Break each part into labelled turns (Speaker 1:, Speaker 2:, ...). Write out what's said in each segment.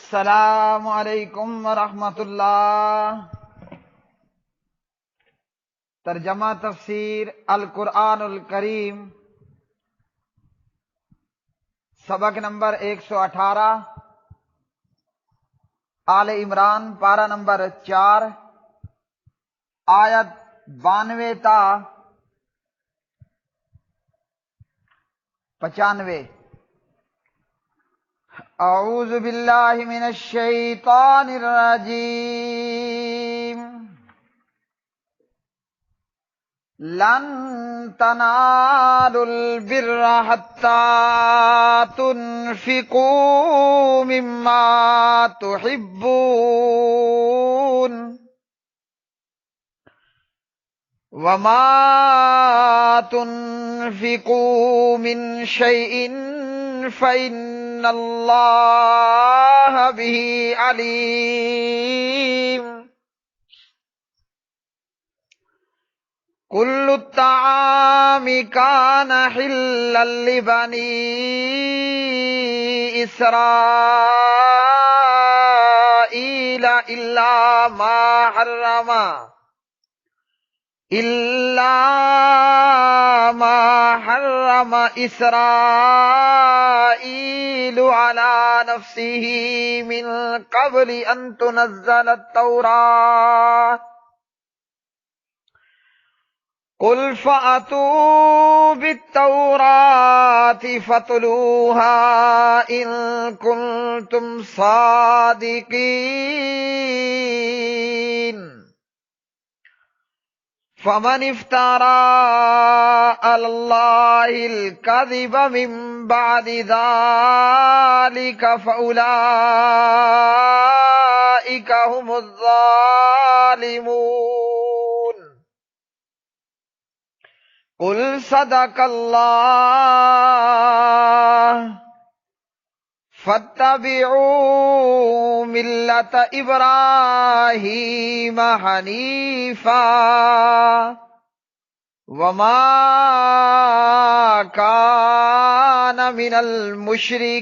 Speaker 1: السلام علیکم ورحمۃ اللہ۔ ترجمہ تفسیر القرآن الکریم، سبق نمبر 118، آل عمران پارہ نمبر 4، آیت 92 تا 95۔ اعوذ باللہ من الشیطان الرجیم۔ لن تنالوا البر حتى تنفقوا مما تحبون وما تنفقوا من شيء فإن الله به عليم۔ كل الطعام كان حلا لبني إسرائيل إلا ما حرم إسرائيل على نفسه من قبل أن تنزل التوراة قل فأتوا بالتوراة فاتلوها إن كنتم صادقين۔ فمن افترى على الله الكذب من بعد ذلك فأولئك هم الظالمون۔ قل صدق الله فاتبعوا ملة إبراهيم حنيفا وما كان من المشركين۔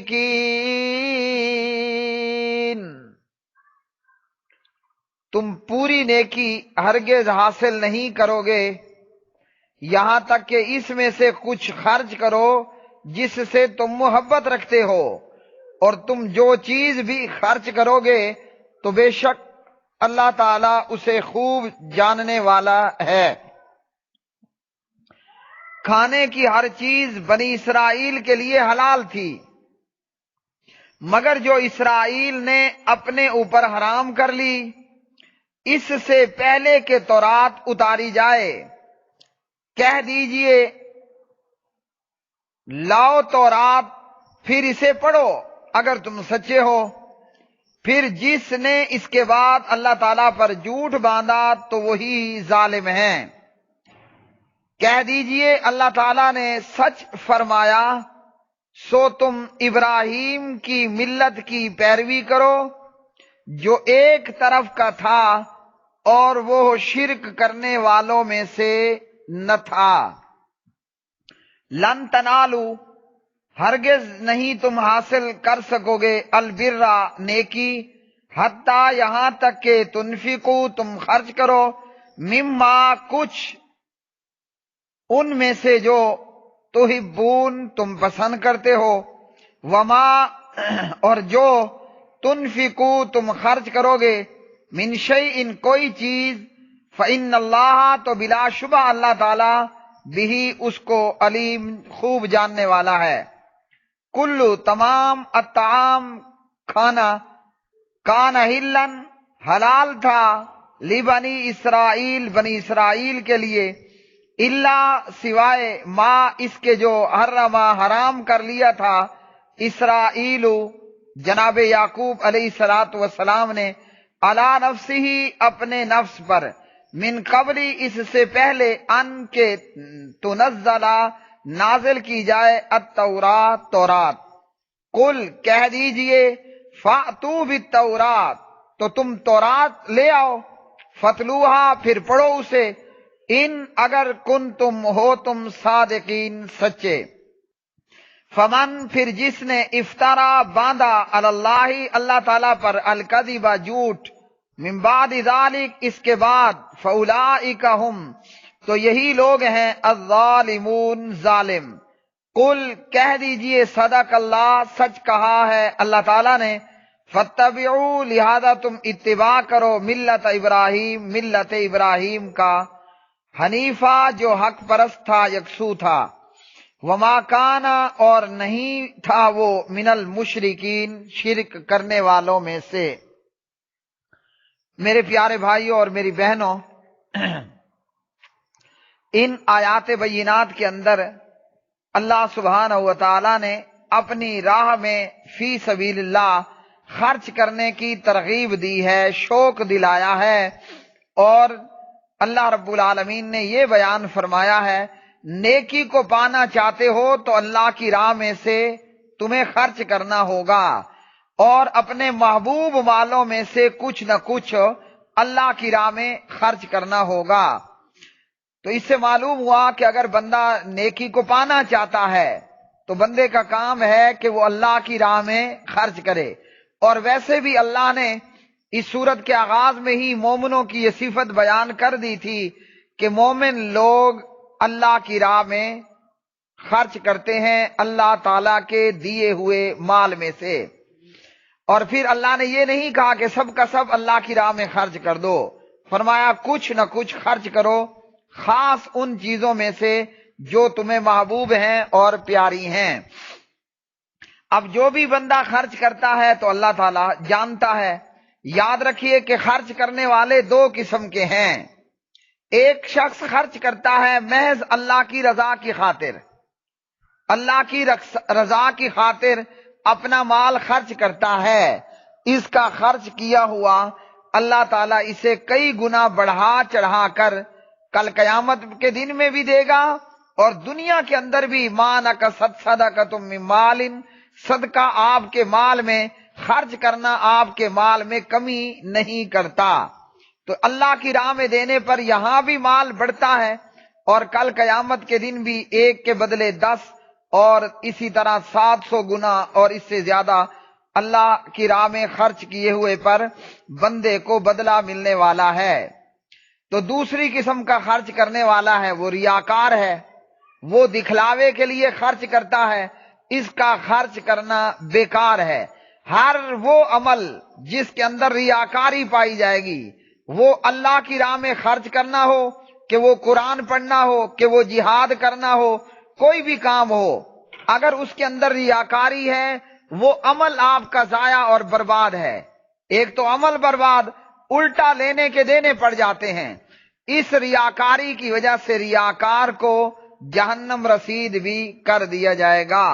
Speaker 1: تم پوری نیکی ہرگز حاصل نہیں کرو گے یہاں تک کہ اس میں سے کچھ خرچ کرو جس سے تم محبت رکھتے ہو، اور تم جو چیز بھی خرچ کرو گے تو بے شک اللہ تعالیٰ اسے خوب جاننے والا ہے۔ کھانے کی ہر چیز بنی اسرائیل کے لیے حلال تھی، مگر جو اسرائیل نے اپنے اوپر حرام کر لی اس سے پہلے کہ تورات اتاری جائے، کہہ دیجئے لاؤ تورات پھر اسے پڑھو اگر تم سچے ہو۔ پھر جس نے اس کے بعد اللہ تعالیٰ پر جھوٹ باندھا تو وہی ظالم ہیں۔ کہہ دیجئے اللہ تعالیٰ نے سچ فرمایا، سو تم ابراہیم کی ملت کی پیروی کرو جو ایک طرف کا تھا اور وہ شرک کرنے والوں میں سے نہ تھا۔ لن تنالو، ہرگز نہیں تم حاصل کر سکو گے، البرا نیکی، حتیٰ یہاں تک کہ تنفقو تم خرچ کرو، مما کچھ ان میں سے جو تحبون تم پسند کرتے ہو، وما اور جو تنفقو تم خرچ کرو گے، من شیء کوئی چیز، فإن اللہ تو بلا شبہ اللہ تعالی بھی اس کو علیم خوب جاننے والا ہے۔ کلو تمام، الطعام کھانا، کان حلن حلال تھا، لبنی اسرائیل بنی اسرائیل کے لیے، الا سوائے ما اس کے جو حرما حرام کر لیا تھا اسرائیل جناب یعقوب علیہ السلام نے، علی نفسہ اپنے نفس پر، من قبلی اس سے پہلے، ان کے تنزلہ نازل کی جائے، التورات تورات۔ قل کہہ دیجئے، فأتوا بالتورات تو تم تورات لے آؤ، فتلوہا پھر پڑھو اسے، ان اگر کنتم ہو تم صادقین سچے۔ فمن پھر جس نے افطارا باندھا اللہ اللہ تعالیٰ پر الکذب جھوٹ من بعد ذالک اس کے بعد فاولئک ہم تو یہی لوگ ہیں الظالمون ظالم۔ قل کہہ دیجئے صدق اللہ سچ کہا ہے اللہ تعالیٰ نے، فاتبعوا لہذا تم اتباع کرو ملت ابراہیم ملت ابراہیم کا، حنیفہ جو حق پرست تھا یکسو تھا، وما کانا اور نہیں تھا وہ من المشرکین شرک کرنے والوں میں سے۔ میرے پیارے بھائیوں اور میری بہنوں، ان آیات بینات کے اندر اللہ سبحانہ و تعالی نے اپنی راہ میں فی سبیل اللہ خرچ کرنے کی ترغیب دی ہے، شوق دلایا ہے، اور اللہ رب العالمین نے یہ بیان فرمایا ہے نیکی کو پانا چاہتے ہو تو اللہ کی راہ میں سے تمہیں خرچ کرنا ہوگا، اور اپنے محبوب مالوں میں سے کچھ نہ کچھ اللہ کی راہ میں خرچ کرنا ہوگا۔ تو اس سے معلوم ہوا کہ اگر بندہ نیکی کو پانا چاہتا ہے تو بندے کا کام ہے کہ وہ اللہ کی راہ میں خرچ کرے۔ اور ویسے بھی اللہ نے اس سورت کے آغاز میں ہی مومنوں کی یہ صفت بیان کر دی تھی کہ مومن لوگ اللہ کی راہ میں خرچ کرتے ہیں اللہ تعالیٰ کے دیے ہوئے مال میں سے۔ اور پھر اللہ نے یہ نہیں کہا کہ سب کا سب اللہ کی راہ میں خرچ کر دو، فرمایا کچھ نہ کچھ خرچ کرو، خاص ان چیزوں میں سے جو تمہیں محبوب ہیں اور پیاری ہیں۔ اب جو بھی بندہ خرچ کرتا ہے تو اللہ تعالیٰ جانتا ہے۔ یاد رکھیے کہ خرچ کرنے والے دو قسم کے ہیں، ایک شخص خرچ کرتا ہے محض اللہ کی رضا کی خاطر، اللہ کی رضا کی خاطر اپنا مال خرچ کرتا ہے، اس کا خرچ کیا ہوا اللہ تعالیٰ اسے کئی گنا بڑھا چڑھا کر کل قیامت کے دن میں بھی دے گا، اور دنیا کے اندر بھی مَا نَقَصَتْ صَدَقَةٌ مِّن مَّالٍ صدقہ آپ کے مال میں خرچ کرنا آپ کے مال میں کمی نہیں کرتا۔ تو اللہ کی راہ میں دینے پر یہاں بھی مال بڑھتا ہے، اور کل قیامت کے دن بھی ایک کے بدلے 10 اور اسی طرح 700 گنا اور اس سے زیادہ اللہ کی راہ میں خرچ کیے ہوئے پر بندے کو بدلہ ملنے والا ہے۔ تو دوسری قسم کا خرچ کرنے والا ہے وہ ریاکار ہے، وہ دکھلاوے کے لیے خرچ کرتا ہے، اس کا خرچ کرنا بیکار ہے۔ ہر وہ عمل جس کے اندر ریاکاری پائی جائے گی، وہ اللہ کی راہ میں خرچ کرنا ہو، کہ وہ قرآن پڑھنا ہو، کہ وہ جہاد کرنا ہو، کوئی بھی کام ہو، اگر اس کے اندر ریاکاری ہے وہ عمل آپ کا ضائع اور برباد ہے۔ ایک تو عمل برباد، الٹا لینے کے دینے پڑ جاتے ہیں۔ اس ریاکاری کی وجہ سے ریاکار کو جہنم رسید بھی کر دیا جائے گا۔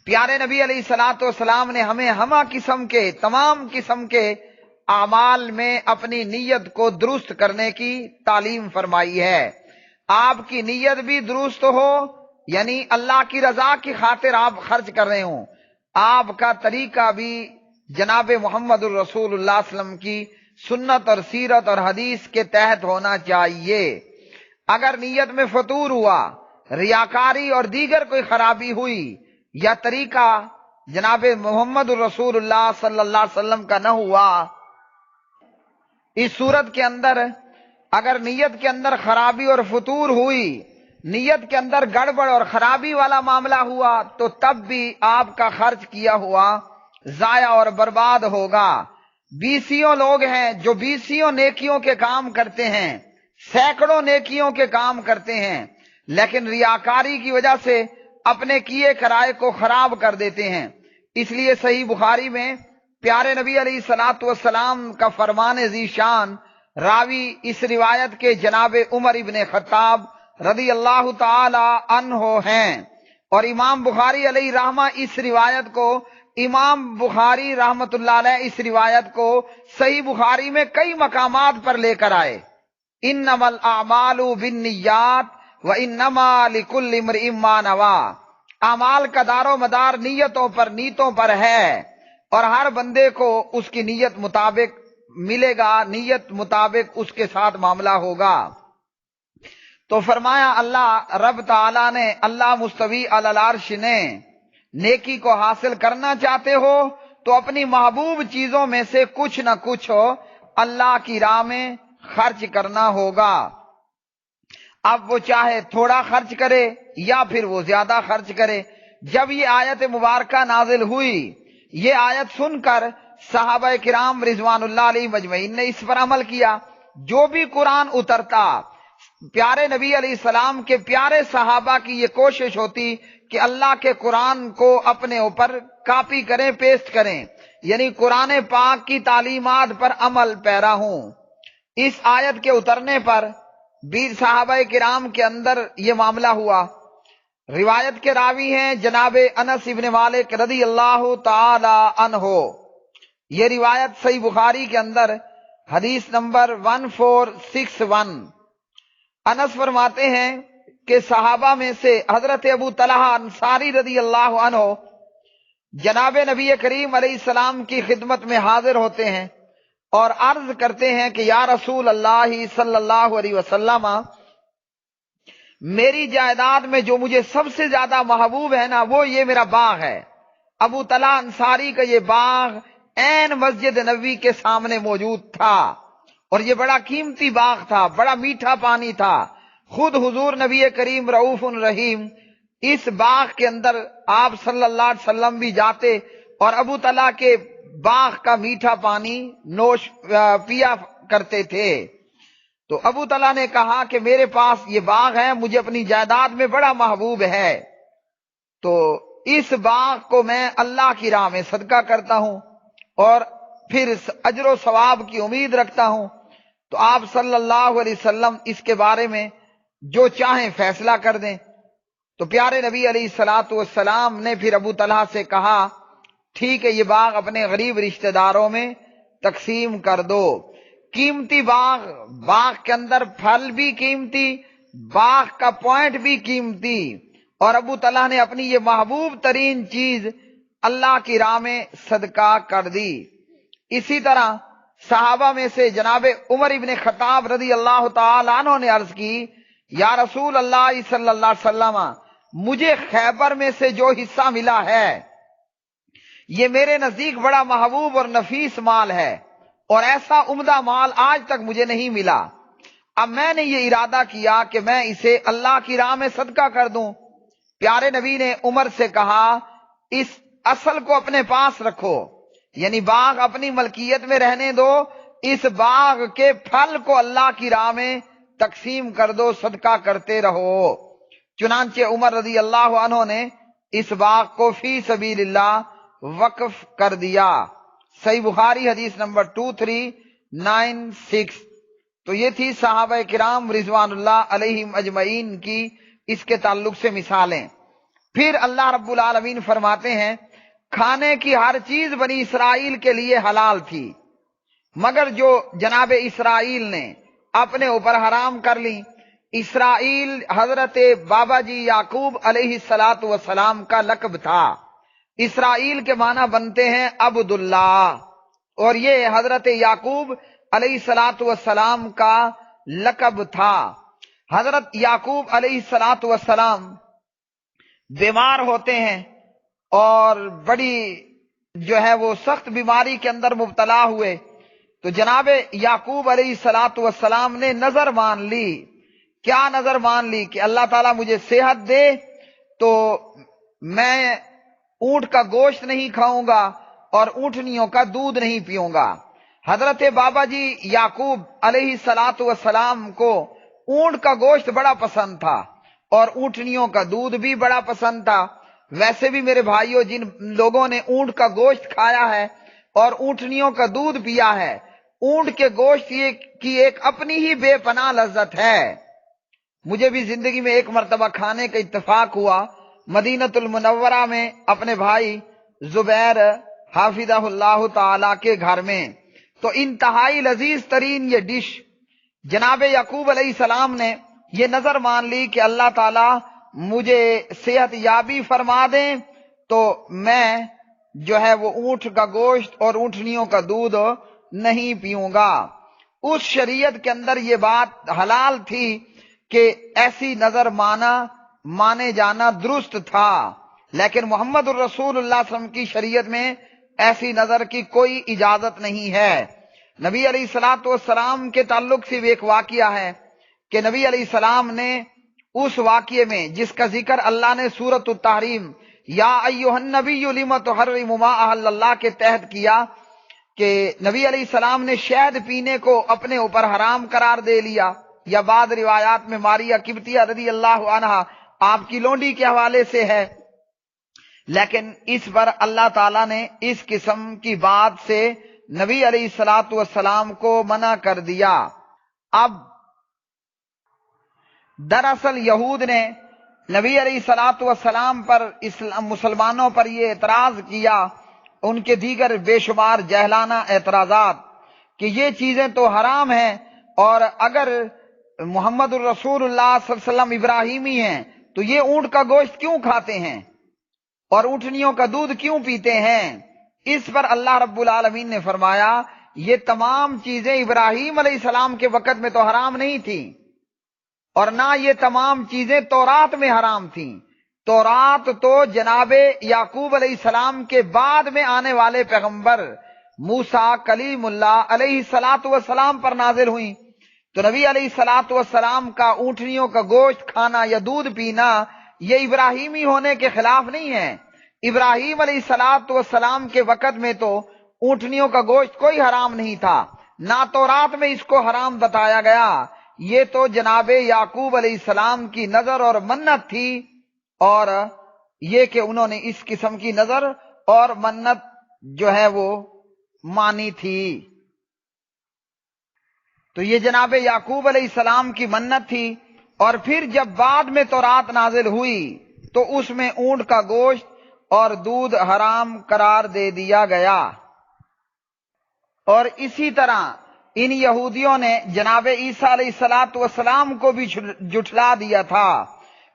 Speaker 1: پیارے نبی علیہ الصلوۃ والسلام نے ہمیں ہمہ قسم کے تمام قسم کے اعمال میں اپنی نیت کو درست کرنے کی تعلیم فرمائی ہے۔ آپ کی نیت بھی درست ہو، یعنی اللہ کی رضا کی خاطر آپ خرچ کر رہے ہوں، آپ کا طریقہ بھی جناب محمد الرسول اللہ صلی اللہ علیہ وسلم کی سنت اور سیرت اور حدیث کے تحت ہونا چاہیے۔ اگر نیت میں فطور ہوا، ریاکاری اور دیگر کوئی خرابی ہوئی، یا طریقہ جناب محمد الرسول اللہ صلی اللہ علیہ وسلم کا نہ ہوا، اس صورت کے اندر اگر نیت کے اندر خرابی اور فطور ہوئی، نیت کے اندر گڑبڑ اور خرابی والا معاملہ ہوا، تو تب بھی آپ کا خرچ کیا ہوا ضائع اور برباد ہوگا۔ بیسیوں لوگ ہیں جو بیسیوں نیکیوں کے کام کرتے ہیں، سینکڑوں نیکیوں کے کام کرتے ہیں، لیکن ریاکاری کی وجہ سے اپنے کیے کرائے کو خراب کر دیتے ہیں۔ اس لیے صحیح بخاری میں پیارے نبی علیہ الصلوۃ والسلام کا فرمان ذی شان راوی اس روایت کے جناب عمر ابن خطاب رضی اللہ تعالی عنہ ہیں، اور امام بخاری علیہ رحمہ اس روایت کو، امام بخاری رحمت اللہ علیہ اس روایت کو صحیح بخاری میں کئی مقامات پر لے کر آئے۔ انما الاعمال بالنیات وانما لکل امرئ ما نوی، اعمال کا دار و مدار نیتوں پر، نیتوں پر ہے، اور ہر بندے کو اس کی نیت مطابق ملے گا، نیت مطابق اس کے ساتھ معاملہ ہوگا۔ تو فرمایا اللہ رب تعالی نے، اللہ مستوی علی العرش نے، نیکی کو حاصل کرنا چاہتے ہو تو اپنی محبوب چیزوں میں سے کچھ نہ کچھ اللہ کی راہ میں خرچ کرنا ہوگا۔ اب وہ چاہے تھوڑا خرچ کرے یا پھر وہ زیادہ خرچ کرے۔ جب یہ آیت مبارکہ نازل ہوئی، یہ آیت سن کر صحابہ کرام رضوان اللہ علیہ مجمعین نے اس پر عمل کیا۔ جو بھی قرآن اترتا، پیارے نبی علیہ السلام کے پیارے صحابہ کی یہ کوشش ہوتی کہ اللہ کے قرآن کو اپنے اوپر کاپی کریں، پیسٹ کریں، یعنی قرآن پاک کی تعلیمات پر عمل پیرا ہوں۔ اس آیت کے اترنے پر بھی صحابہ کرام کے اندر یہ معاملہ ہوا۔ روایت کے راوی ہیں جناب انس ابن مالک رضی اللہ تعالی عنہ۔ یہ روایت صحیح بخاری کے اندر حدیث نمبر 1461۔ انس فرماتے ہیں کہ صحابہ میں سے حضرت ابو طلحہ انصاری رضی اللہ عنہ جناب نبی کریم علیہ السلام کی خدمت میں حاضر ہوتے ہیں اور عرض کرتے ہیں کہ یا رسول اللہ صلی اللہ علیہ وسلم، میری جائیداد میں جو مجھے سب سے زیادہ محبوب ہے نا، وہ یہ میرا باغ ہے۔ ابو طلحہ انصاری کا یہ باغ عین مسجد نبوی کے سامنے موجود تھا، اور یہ بڑا قیمتی باغ تھا، بڑا میٹھا پانی تھا۔ خود حضور نبی کریم رؤوف رحیم اس باغ کے اندر آپ صلی اللہ علیہ وسلم بھی جاتے اور ابو طلحہ کے باغ کا میٹھا پانی نوش پیا کرتے تھے۔ تو ابو طلحہ نے کہا کہ میرے پاس یہ باغ ہے، مجھے اپنی جائیداد میں بڑا محبوب ہے، تو اس باغ کو میں اللہ کی راہ میں صدقہ کرتا ہوں اور پھر اجر و ثواب کی امید رکھتا ہوں۔ تو آپ صلی اللہ علیہ وسلم اس کے بارے میں جو چاہیں فیصلہ کر دیں۔ تو پیارے نبی علیہ الصلوۃ والسلام نے پھر ابو طلحہ سے کہا ٹھیک ہے، یہ باغ اپنے غریب رشتہ داروں میں تقسیم کر دو۔ قیمتی باغ، باغ کے اندر پھل بھی قیمتی، باغ کا پوائنٹ بھی قیمتی، اور ابو طلحہ نے اپنی یہ محبوب ترین چیز اللہ کی راہ میں صدقہ کر دی۔ اسی طرح صحابہ میں سے جناب عمر ابن خطاب رضی اللہ تعالی عنہ نے عرض کی یا رسول اللہ صلی اللہ علیہ وسلم، مجھے خیبر میں سے جو حصہ ملا ہے یہ میرے نزدیک بڑا محبوب اور نفیس مال ہے، اور ایسا عمدہ مال آج تک مجھے نہیں ملا۔ اب میں نے یہ ارادہ کیا کہ میں اسے اللہ کی راہ میں صدقہ کر دوں۔ پیارے نبی نے عمر سے کہا اس اصل کو اپنے پاس رکھو، یعنی باغ اپنی ملکیت میں رہنے دو، اس باغ کے پھل کو اللہ کی راہ میں تقسیم کر دو، صدقہ کرتے رہو۔ چنانچہ عمر رضی اللہ عنہ نے اس باغ کو فی سبیل اللہ وقف کر دیا۔ صحیح بخاری حدیث نمبر 2396۔ تو یہ تھی صحابہ کرام رضوان اللہ علیہم اجمعین کی اس کے تعلق سے مثالیں۔ پھر اللہ رب العالمین فرماتے ہیں کھانے کی ہر چیز بنی اسرائیل کے لیے حلال تھی، مگر جو جناب اسرائیل نے اپنے اوپر حرام کر لی۔ اسرائیل حضرت بابا جی یعقوب علیہ السلام کا لقب تھا۔ اسرائیل کے معنی بنتے ہیں عبداللہ، اور یہ حضرت یعقوب علیہ السلام کا لقب تھا۔ حضرت یعقوب علیہ السلام بیمار ہوتے ہیں اور بڑی جو ہے وہ سخت بیماری کے اندر مبتلا ہوئے، تو جناب یعقوب علیہ السلام نے نظر مان لی۔ کیا نظر مان لی؟ کہ اللہ تعالیٰ مجھے صحت دے تو میں اونٹ کا گوشت نہیں کھاؤں گا اور اونٹنیوں کا دودھ نہیں پیوں گا۔ حضرت بابا جی یعقوب علیہ السلام کو اونٹ کا گوشت بڑا پسند تھا اور اونٹنیوں کا دودھ بھی بڑا پسند تھا۔ ویسے بھی میرے بھائیوں، جن لوگوں نے اونٹ کا گوشت کھایا ہے اور اونٹنیوں کا دودھ پیا ہے، اونٹ کے گوشت کی ایک اپنی ہی بے پناہ لذت ہے۔ مجھے بھی زندگی میں ایک مرتبہ کھانے کا اتفاق ہوا مدینۃ المنورہ میں اپنے بھائی زبیر حافظہ اللہ تعالی کے گھر میں، تو انتہائی لذیذ ترین یہ ڈش جناب یعقوب علیہ السلام نے یہ نظر مان لی کہ اللہ تعالی مجھے صحت یابی فرما دیں تو میں جو ہے وہ اونٹ کا گوشت اور اونٹنیوں کا دودھ نہیں پیوں گا۔ اس شریعت کے اندر یہ بات حلال تھی کہ ایسی نظر مانے جانا درست تھا، لیکن محمد الرسول اللہ صلی اللہ علیہ وسلم کی شریعت میں ایسی نظر کی کوئی اجازت نہیں ہے۔ نبی علیہ الصلوۃ والسلام کے تعلق سے ایک واقعہ ہے کہ نبی علیہ السلام نے اس واقعے میں جس کا ذکر اللہ نے سورۃ التحریم یا ایھا النبی لم تحرم ما احل اللہ کے تحت کیا، کہ نبی علیہ السلام نے شہد پینے کو اپنے اوپر حرام قرار دے لیا، یا بعض روایات میں ماریہ قبطیہ رضی اللہ عنہا آپ کی لونڈی کے حوالے سے ہے، لیکن اس پر اللہ تعالیٰ نے اس قسم کی بات سے نبی علیہ الصلوۃ والسلام کو منع کر دیا۔ اب دراصل یہود نے نبی علیہ الصلوۃ والسلام پر مسلمانوں پر یہ اعتراض کیا، ان کے دیگر بے شمار جہلانہ اعتراضات، کہ یہ چیزیں تو حرام ہیں، اور اگر محمد الرسول اللہ صلی اللہ علیہ وسلم ابراہیمی ہیں تو یہ اونٹ کا گوشت کیوں کھاتے ہیں اور اونٹنیوں کا دودھ کیوں پیتے ہیں؟ اس پر اللہ رب العالمین نے فرمایا یہ تمام چیزیں ابراہیم علیہ السلام کے وقت میں تو حرام نہیں تھیں، اور نہ یہ تمام چیزیں تورات میں حرام تھیں۔ تورات تو جناب یعقوب علیہ السلام کے بعد میں آنے والے پیغمبر موسیٰ کلیم اللہ علیہ الصلوۃ والسلام پر نازل ہوئی، تو نبی علیہ الصلوۃ والسلام کا اونٹنیوں کا گوشت کھانا یا دودھ پینا یہ ابراہیمی ہونے کے خلاف نہیں ہے۔ ابراہیم علیہ الصلوۃ والسلام کے وقت میں تو اونٹنیوں کا گوشت کوئی حرام نہیں تھا، نہ تورات میں اس کو حرام بتایا گیا، یہ تو جناب یعقوب علیہ السلام کی نظر اور منت تھی، اور یہ کہ انہوں نے اس قسم کی نظر اور منت جو ہے وہ مانی تھی۔ تو یہ جناب یعقوب علیہ السلام کی منت تھی، اور پھر جب بعد میں تورات نازل ہوئی تو اس میں اونٹ کا گوشت اور دودھ حرام قرار دے دیا گیا۔ اور اسی طرح ان یہودیوں نے جناب عیسیٰ علیہ الصلوۃ والسلام کو بھی جھٹلا دیا تھا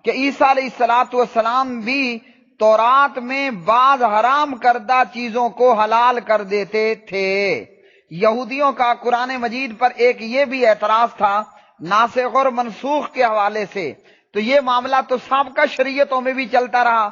Speaker 1: کہ عیسیٰ علیہ الصلوۃ والسلام بھی تورات میں بعض حرام کردہ چیزوں کو حلال کر دیتے تھے۔ یہودیوں کا قرآن مجید پر ایک یہ بھی اعتراض تھا ناسخ اور منسوخ کے حوالے سے، تو یہ معاملہ تو سابقہ شریعتوں میں بھی چلتا رہا۔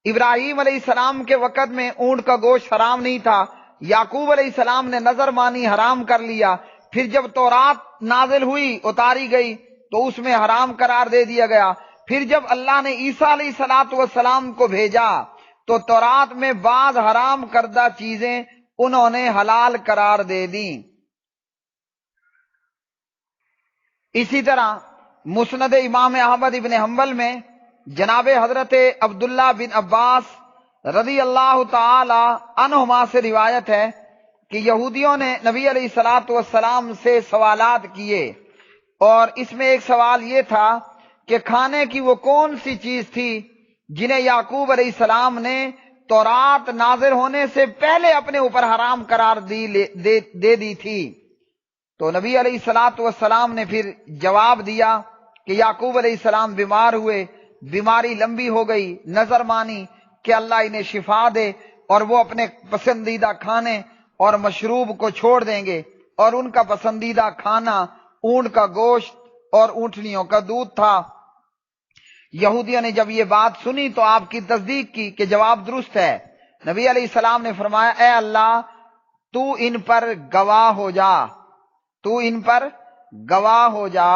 Speaker 1: ابراہیم علیہ السلام کے وقت میں اونٹ کا گوشت حرام نہیں تھا، یعقوب علیہ السلام نے نظر مانی حرام کر لیا، پھر جب تورات نازل ہوئی اتاری گئی تو اس میں حرام قرار دے دیا گیا، پھر جب اللہ نے عیسیٰ علیہ الصلوۃ والسلام کو بھیجا تو تورات میں بعض حرام کردہ چیزیں انہوں نے حلال قرار دے دیں۔ اسی طرح مسند امام احمد ابن حنبل میں جناب حضرت عبداللہ بن عباس رضی اللہ تعالی عنہما سے روایت ہے کہ یہودیوں نے نبی علیہ الصلوۃ والسلام سے سوالات کیے، اور اس میں ایک سوال یہ تھا کہ کھانے کی وہ کون سی چیز تھی جنہیں یعقوب علیہ السلام نے تورات نازل ہونے سے پہلے اپنے اوپر حرام قرار دے دی تھی۔ تو نبی علیہ الصلوۃ والسلام نے پھر جواب دیا کہ یعقوب علیہ السلام بیمار ہوئے، بیماری لمبی ہو گئی، نظر مانی کہ اللہ انہیں شفا دے، اور وہ اپنے پسندیدہ کھانے اور مشروب کو چھوڑ دیں گے، اور ان کا پسندیدہ کھانا اونٹ کا گوشت اور اونٹنیوں کا دودھ تھا۔ یہودیوں نے جب یہ بات سنی تو آپ کی تصدیق کی کہ جواب درست ہے۔ نبی علیہ السلام نے فرمایا اے اللہ تو ان پر گواہ ہو جا، تو ان پر گواہ ہو جا۔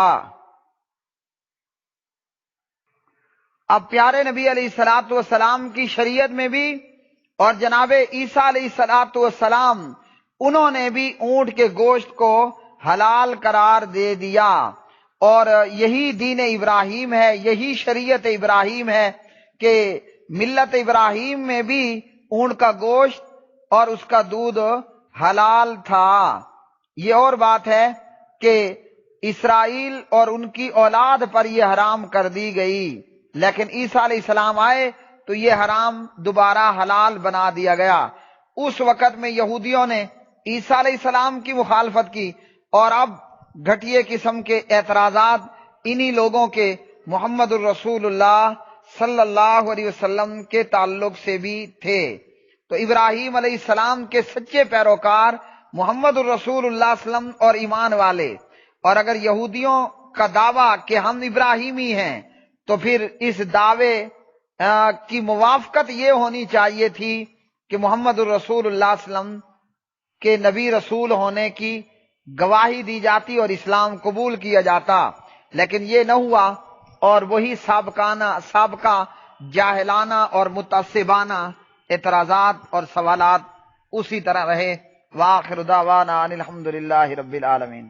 Speaker 1: اب پیارے نبی علیہ الصلوۃ والسلام کی شریعت میں بھی اور جناب عیسیٰ علیہ الصلوۃ والسلام انہوں نے بھی اونٹ کے گوشت کو حلال قرار دے دیا، اور یہی دین ابراہیم ہے، یہی شریعت ابراہیم ہے کہ ملت ابراہیم میں بھی اونٹ کا گوشت اور اس کا دودھ حلال تھا۔ یہ اور بات ہے کہ اسرائیل اور ان کی اولاد پر یہ حرام کر دی گئی، لیکن عیسیٰ علیہ السلام آئے تو یہ حرام دوبارہ حلال بنا دیا گیا۔ اس وقت میں یہودیوں نے عیسیٰ علیہ السلام کی مخالفت کی، اور اب گھٹیے قسم کے اعتراضات انہی لوگوں کے محمد الرسول اللہ صلی اللہ علیہ وسلم کے تعلق سے بھی تھے۔ تو ابراہیم علیہ السلام کے سچے پیروکار محمد الرسول اللہ صلی اللہ علیہ وسلم اور ایمان والے، اور اگر یہودیوں کا دعویٰ کہ ہم ابراہیمی ہیں، تو پھر اس دعوے کی موافقت یہ ہونی چاہیے تھی کہ محمد الرسول اللہ صلی اللہ علیہ وسلم کے نبی رسول ہونے کی گواہی دی جاتی اور اسلام قبول کیا جاتا، لیکن یہ نہ ہوا، اور وہی سابقہ جاہلانہ اور متعصبانہ اعتراضات اور سوالات اسی طرح رہے۔ وآخر دعوانا ان الحمد للہ رب العالمین۔